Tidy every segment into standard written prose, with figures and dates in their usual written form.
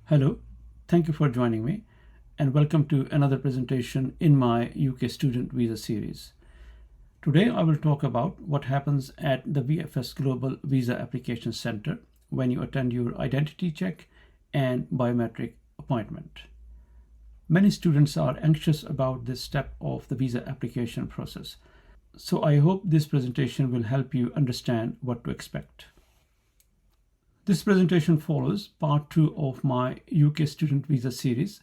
Hello, thank you for joining me and welcome to another presentation in my UK Student Visa series. Today I will talk about what happens at the VFS Global Visa Application Center when you attend your identity check and biometric appointment. Many students are anxious about this step of the visa application process, so I hope this presentation will help you understand what to expect. This presentation follows part 2 of my UK Student Visa series,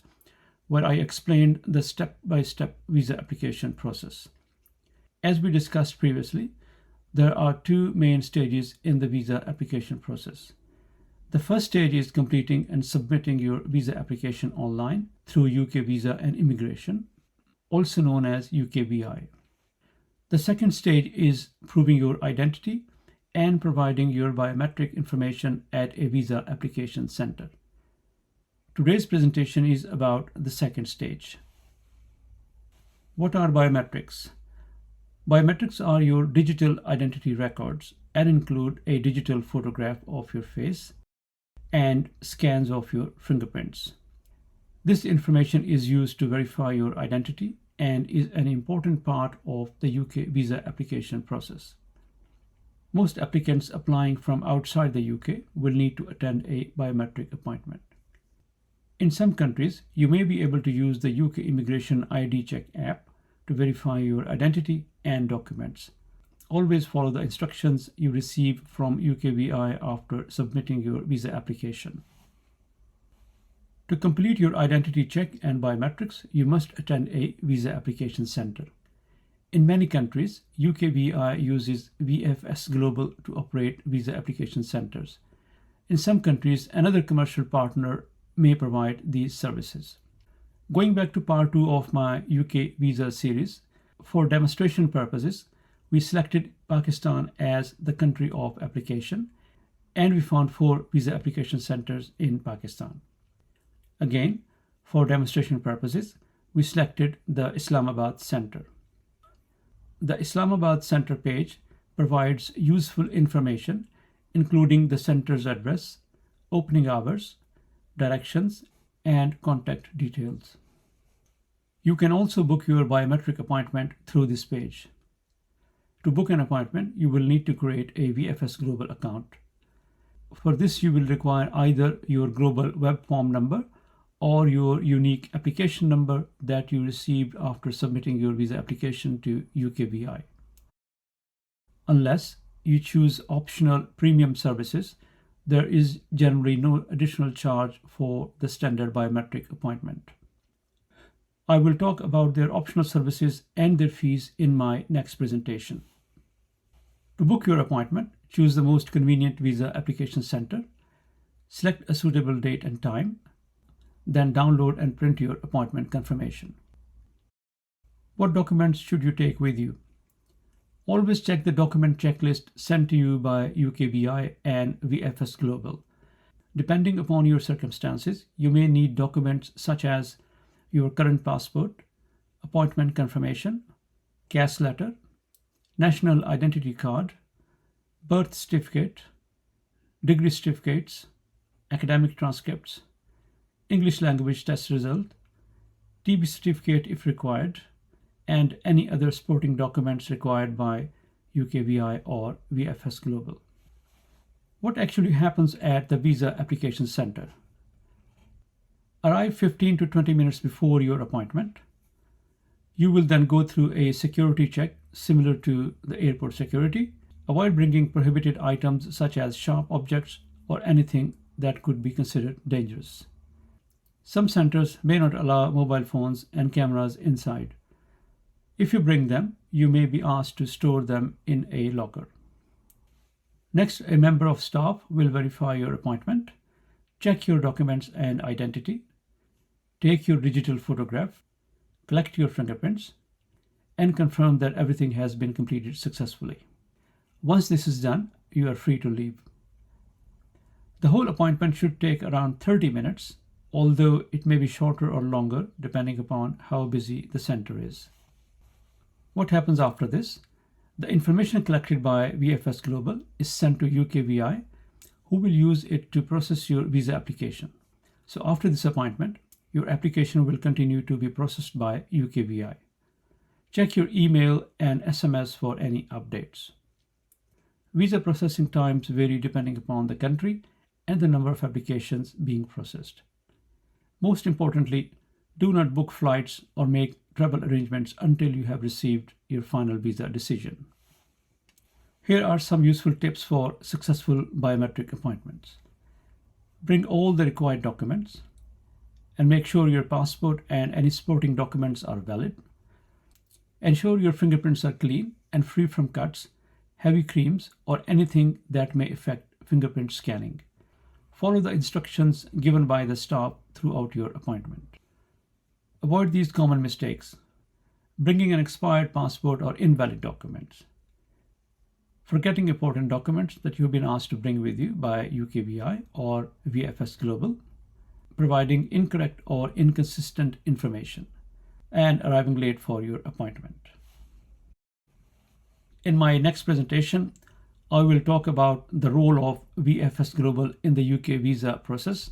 where I explained the step-by-step visa application process. As we discussed previously, there are two main stages in the visa application process. The first stage is completing and submitting your visa application online through UK Visa and Immigration, also known as UKVI. The second stage is proving your identity and providing your biometric information at a visa application center. Today's presentation is about the second stage. What are biometrics? Biometrics are your digital identity records and include a digital photograph of your face and scans of your fingerprints. This information is used to verify your identity and is an important part of the UK visa application process. Most applicants applying from outside the UK will need to attend a biometric appointment. In some countries, you may be able to use the UK Immigration ID Check app to verify your identity and documents. Always follow the instructions you receive from UKVI after submitting your visa application. To complete your identity check and biometrics, you must attend a visa application center. In many countries, UKVI uses VFS Global to operate visa application centers. In some countries, another commercial partner may provide these services. Going back to part 2 of my UK visa series, for demonstration purposes, we selected Pakistan as the country of application, and we found 4 visa application centers in Pakistan. Again, for demonstration purposes, we selected the Islamabad Center. The Islamabad Center page provides useful information, including the center's address, opening hours, directions, and contact details. You can also book your biometric appointment through this page. To book an appointment, you will need to create a VFS Global account. For this, you will require either your global web form number or your unique application number that you received after submitting your visa application to UKVI. Unless you choose optional premium services, there is generally no additional charge for the standard biometric appointment. I will talk about their optional services and their fees in my next presentation. To book your appointment, choose the most convenient visa application center, select a suitable date and time, then download and print your appointment confirmation. What documents should you take with you? Always check the document checklist sent to you by UKVI and VFS Global. Depending upon your circumstances, you may need documents such as your current passport, appointment confirmation, cash letter, national identity card, birth certificate, degree certificates, academic transcripts, English language test result, TB certificate if required, and any other supporting documents required by UKVI or VFS Global. What actually happens at the visa application center? Arrive 15 to 20 minutes before your appointment. You will then go through a security check similar to the airport security. Avoid bringing prohibited items such as sharp objects or anything that could be considered dangerous. Some centers may not allow mobile phones and cameras inside. If you bring them, you may be asked to store them in a locker. Next, a member of staff will verify your appointment, check your documents and identity, take your digital photograph, collect your fingerprints, and confirm that everything has been completed successfully. Once this is done, you are free to leave. The whole appointment should take around 30 minutes, although it may be shorter or longer depending upon how busy the center is. What happens after this? The information collected by VFS Global is sent to UKVI, who will use it to process your visa application. So after this appointment, your application will continue to be processed by UKVI. Check your email and SMS for any updates. Visa processing times vary depending upon the country and the number of applications being processed. Most importantly, do not book flights or make travel arrangements until you have received your final visa decision. Here are some useful tips for successful biometric appointments. Bring all the required documents and make sure your passport and any supporting documents are valid. Ensure your fingerprints are clean and free from cuts, heavy creams, or anything that may affect fingerprint scanning. Follow the instructions given by the staff throughout your appointment. Avoid these common mistakes: bringing an expired passport or invalid documents, forgetting important documents that you have been asked to bring with you by UKVI or VFS Global, providing incorrect or inconsistent information, and arriving late for your appointment. In my next presentation, I will talk about the role of VFS Global in the UK visa process,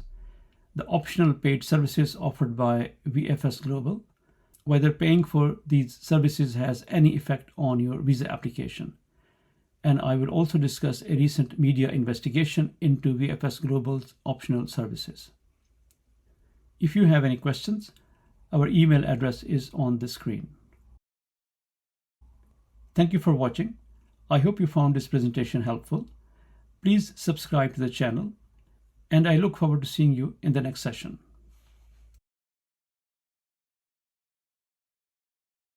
the optional paid services offered by VFS Global, whether paying for these services has any effect on your visa application. And I will also discuss a recent media investigation into VFS Global's optional services. If you have any questions, our email address is on the screen. Thank you for watching. I hope you found this presentation helpful. Please subscribe to the channel, and I look forward to seeing you in the next session.